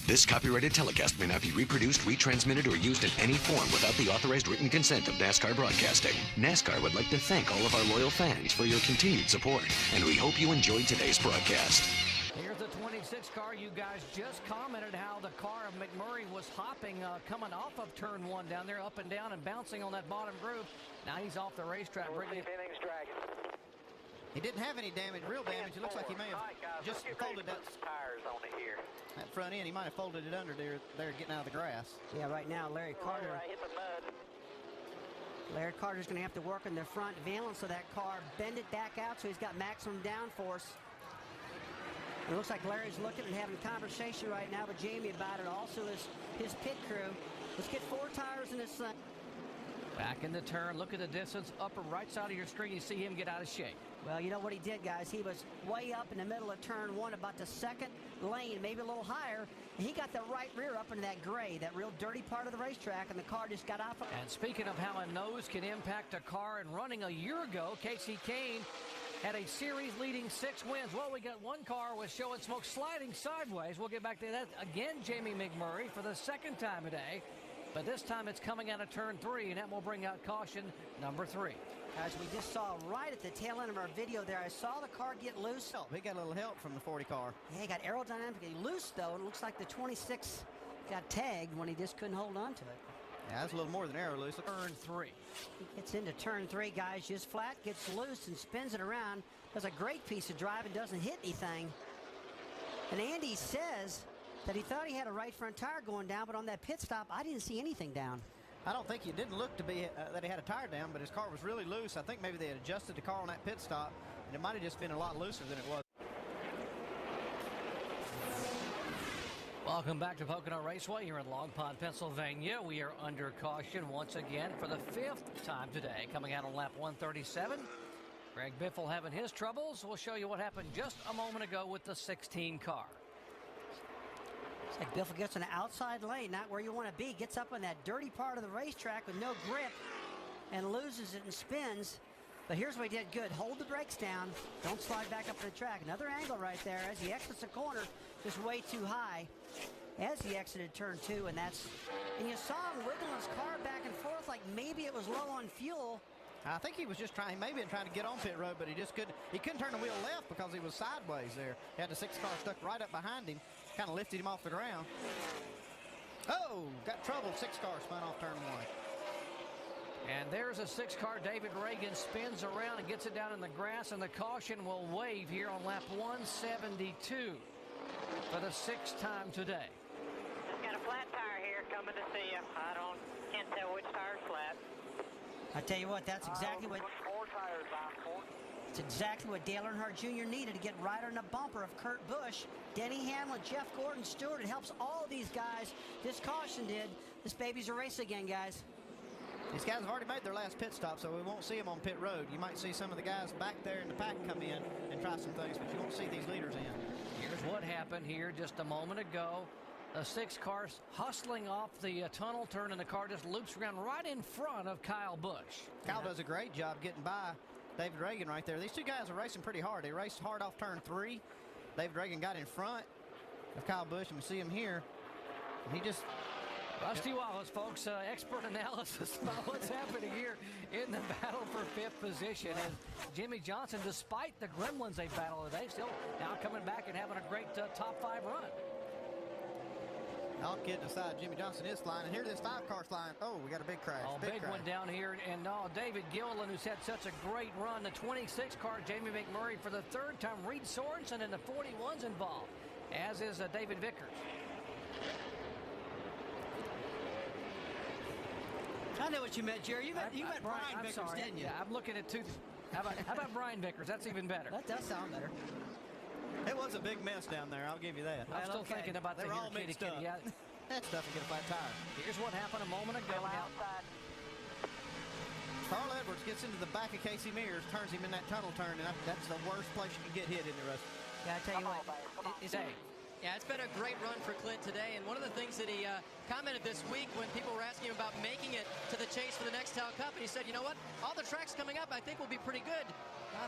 This copyrighted telecast may not be reproduced, retransmitted, or used in any form without the authorized written consent of NASCAR Broadcasting. NASCAR would like to thank all of our loyal fans for your continued support, and we hope you enjoyed today's broadcast. Here's the 26 car. You guys just commented how the car of McMurray was hopping, coming off of turn one down there, up and down and bouncing on that bottom groove. Now he's off the racetrack. He didn't have any damage, real damage. It looks like he may have just folded that tires on it here. That front end. He might have folded it under there getting out of the grass. Yeah, right now Larry Carter. Right, hit the mud. Larry Carter's going to have to work on the front valence of that car, bend it back out so he's got maximum downforce. It looks like Larry's looking and having a conversation right now with Jamie about it. Also his pit crew. Let's get 4 tires in this thing. Back in the turn. Look at the distance. Upper right side of your screen. You see him get out of shape. Well, you know what he did, guys? He was way up in the middle of turn one, about the second lane, maybe a little higher. And he got the right rear up into that gray, that real dirty part of the racetrack, and the car just got off. And speaking of how a nose can impact a car, and running a year ago, Casey Kane had a series-leading 6 wins. Well, we got one car was showing smoke sliding sideways. We'll get back to that again. Jamie McMurray for the second time today. But this time it's coming out of turn 3, and that will bring out caution number 3. Guys, we just saw right at the tail end of our video there, I saw the car get loose. He got a little help from the 40 car. Yeah, he got aerodynamically loose, though, and it looks like the 26 got tagged when he just couldn't hold on to it. Yeah, that's a little more than aero loose. Turn 3. He gets into turn 3, guys, just flat, gets loose and spins it around. Does a great piece of drive and doesn't hit anything. And Andy says that he thought he had a right front tire going down, but on that pit stop, I didn't see anything down. I don't think it didn't look to be that he had a tire down, but his car was really loose. I think maybe they had adjusted the car on that pit stop, and it might have just been a lot looser than it was. Welcome back to Pocono Raceway here in Long Pond, Pennsylvania. We are under caution once again for the 5th time today, coming out on lap 137. Greg Biffle having his troubles. We'll show you what happened just a moment ago with the 16 car. It's like Biffle gets on the outside lane, not where you want to be. Gets up on that dirty part of the racetrack with no grip and loses it and spins. But here's what he did good. Hold the brakes down. Don't slide back up to the track. Another angle right there as he exits the corner, just way too high as he exited turn 2. And you saw him wiggling his car back and forth like maybe it was low on fuel. I think he was just trying to get on pit road, but he just couldn't. He couldn't turn the wheel left because he was sideways there. He had the 6 car stuck right up behind him, kind of lifted him off the ground. Oh, got trouble. 6 car spun off turn 1. And there's a 6 car. David Reagan spins around and gets it down in the grass, and the caution will wave here on lap 172 for the 6th time today. Just got a flat tire here coming to see you. Can't tell which tire's flat. I tell you what, that's exactly what. 4 tires on 4. It's exactly what Dale Earnhardt Jr. needed to get right on the bumper of Kurt Busch, Denny Hamlin, Jeff Gordon, Stewart. It helps all of these guys. This caution did. This baby's a race again, guys. These guys have already made their last pit stop, so we won't see them on pit road. You might see some of the guys back there in the pack come in and try some things, but you won't see these leaders in. Here's what happened here just a moment ago. The 6 cars hustling off the tunnel turn, and the car just loops around right in front of Kyle Busch. Kyle does a great job getting by David Reagan right there. These 2 guys are racing pretty hard. They raced hard off turn 3. David Reagan got in front of Kyle Busch, and we see him here. And he just... Rusty Wallace, folks, expert analysis about what's happening here in the battle for 5th position. And Jimmy Johnson, despite the gremlins they battle today, still now coming back and having a great top 5 run. All kidding aside, Jimmy Johnson is flying, and here this 5 car flying. Oh, we got a big crash. Big one down here, and David Gilliland, who's had such a great run. The 26 car, Jamie McMurray for the 3rd time. Reed Sorensen and the 41's involved, as is David Vickers. I know what you meant, Jerry. You meant Brian Vickers, sorry. didn't you? Yeah, I'm looking at 2. How about Brian Vickers? That's even better. That does sound better. It was a big mess down there, I'll give you that. I'm still thinking about they were all kitty mixed up. Yeah. That stuff to get a flat tire. Here's what happened a moment ago. Carl Edwards gets into the back of Casey Mears, turns him in that tunnel turn, and that's the worst place you can get hit in the rest. Yeah, I tell you what. Yeah, it's been a great run for Clint today, and one of the things that he commented this week when people were asking him about making it to the chase for the Nextel Cup, and he said, you know what, all the tracks coming up I think will be pretty good.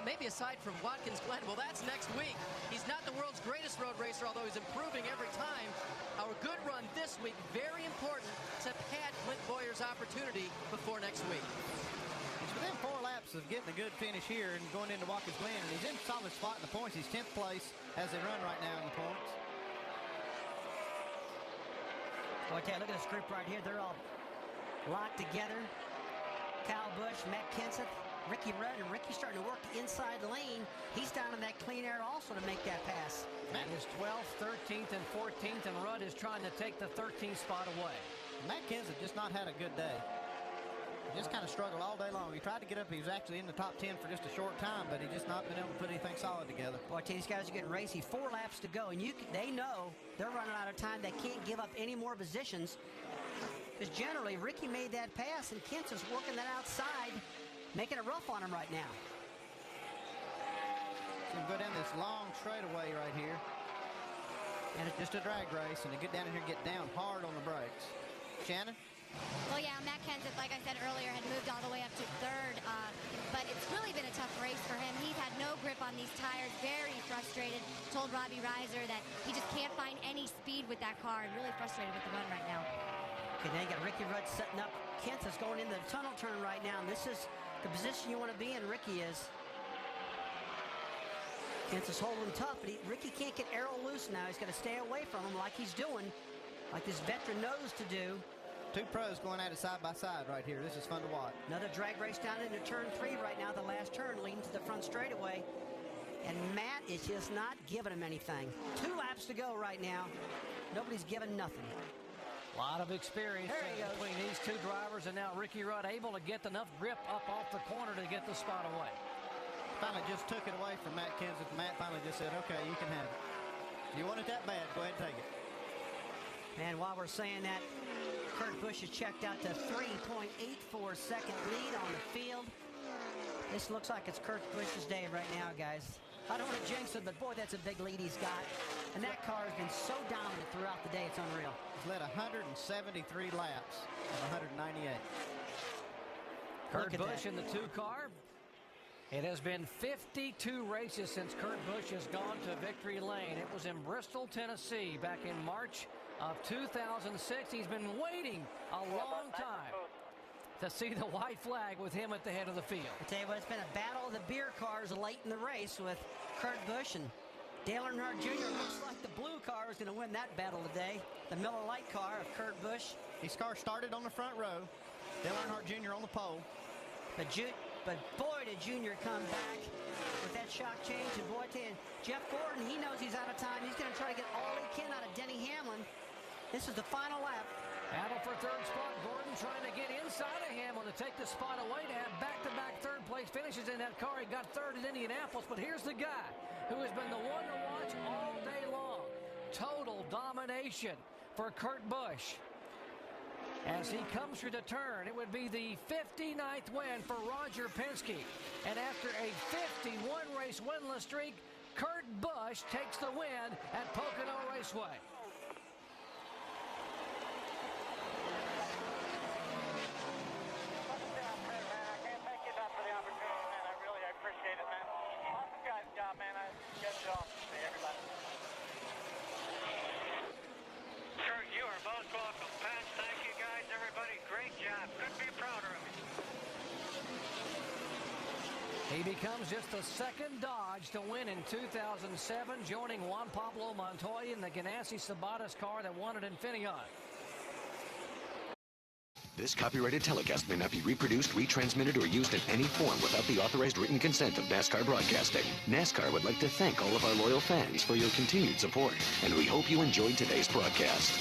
Maybe aside from Watkins Glen. Well, that's next week. He's not the world's greatest road racer, although he's improving every time. Our good week. Very important to pad Clint Boyer's opportunity before next week. He's within 4 laps of getting a good finish here and going into Watkins Glen, and he's in a solid spot in the points. He's 10th place as they run right now in the points. Boy, I tell you, look at this group right here. They're all locked together. Kyle Busch, Matt Kenseth, Ricky Rudd, and Ricky's starting to work the inside lane. He's down in that clean air also to make that pass. Matt is 12th, 13th, and 14th, and Rudd is trying to take the 13th spot away. Matt Kenseth just not had a good day. He just kind of struggled all day long. He tried to get up. He was actually in the top 10 for just a short time, but he just not been able to put anything solid together. Boy, I tell you, these guys are getting racy. 4 laps to go, and they know they're running out of time. They can't give up any more positions. Because generally, Ricky made that pass, and Kenseth's working that outside, making it rough on him right now. So go down this long straightaway right here. And it's just a drag race, and to get down in here and get down hard on the brakes. Shannon? Well, yeah, Matt Kenseth, like I said earlier, had moved all the way up to 3rd, but it's really been a tough race for him. He's had no grip on these tires, very frustrated. Told Robbie Reiser that he just can't find any speed with that car, and really frustrated with the run right now. Okay, then you got Ricky Rudd setting up. Kenseth's going into the tunnel turn right now, and this is the position you want to be in. Ricky is. Kenseth's holding tough, but Ricky can't get Arrow loose now. He's got to stay away from him like he's doing, like this veteran knows to do. 2 pros going at it side by side right here. This is fun to watch. Another drag race down into turn 3 right now, the last turn leading to the front straightaway. And Matt is just not giving him anything. 2 laps to go right now. Nobody's giving nothing. A lot of experience between these 2 drivers, and now Ricky Rudd able to get enough grip up off the corner to get the spot away. Finally just took it away from Matt Kenseth. Matt finally just said, okay, you can have it. If you want it that bad, go ahead and take it. And while we're saying that, Kurt Busch has checked out to 3.84 second lead on the field. This looks like it's Kurt Busch's day right now, guys. I don't want to jinx it, but boy, that's a big lead he's got. And that car has been so dominant throughout the day, it's unreal. He's led 173 laps of 198. Kurt Busch in the 2 car. It has been 52 races since Kurt Busch has gone to victory lane. It was in Bristol, Tennessee back in March of 2006. He's been waiting a long time to see the white flag with him at the head of the field. I tell you what, it's been a battle of the beer cars late in the race with Kurt Busch, and Dale Earnhardt Jr. looks like the blue car is going to win that battle today. The Miller Lite car of Kurt Busch. His car started on the front row. Dale Earnhardt Jr. on the pole. But boy, did Junior come back with that shock change. And boy, I tell you, Jeff Gordon, he knows he's out of time. He's going to try to get all he can out of Denny Hamlin. This is the final lap. Battle for 3rd spot. Gordon trying to get inside of Hamlin to take the spot away to have back-to-back 3rd place finishes in that car. He got 3rd in Indianapolis, but here's the guy who has been the one to watch all day long. Total domination for Kurt Busch. As he comes through the turn, it would be the 59th win for Roger Penske. And after a 51-race winless streak, Kurt Busch takes the win at Pocono Raceway. He becomes just the 2nd Dodge to win in 2007, joining Juan Pablo Montoya in the Ganassi Sabates car that won at Infineon. This copyrighted telecast may not be reproduced, retransmitted, or used in any form without the authorized written consent of NASCAR Broadcasting. NASCAR would like to thank all of our loyal fans for your continued support, and we hope you enjoyed today's broadcast.